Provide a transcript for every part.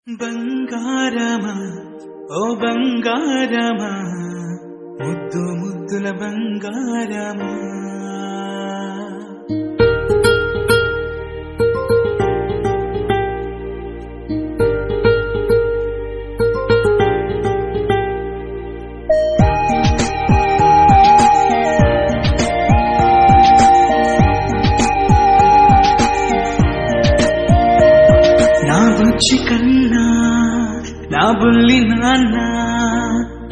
బంగారమా ఓ బంగారమా ముద్దు ముద్దుల బంగారమా నా బుజ్జి కన్నా నా బుల్లి నాన్న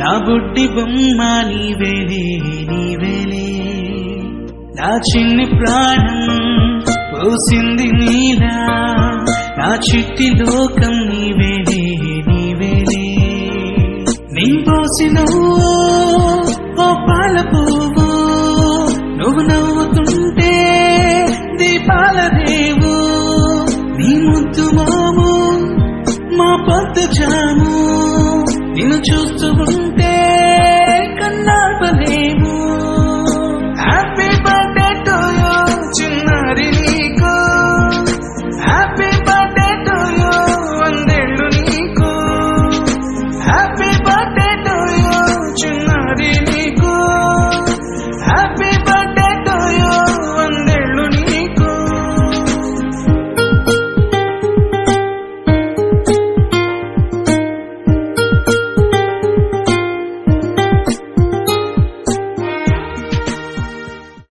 నా బుడ్డి బొమ్మ నీవేలే నీవేలే నా చిన్ని ప్రాణం పోసింది నీలా నా చిట్టి లోకం నీవేలే నీవేలే నీ పోసిన ఓ పాల పువ్వు నువ్వు నవ్వుతుంటే దీపాల దేవు నీ ముద్దు మాము మా పొద్దు జాము నిన్ను చూస్తూ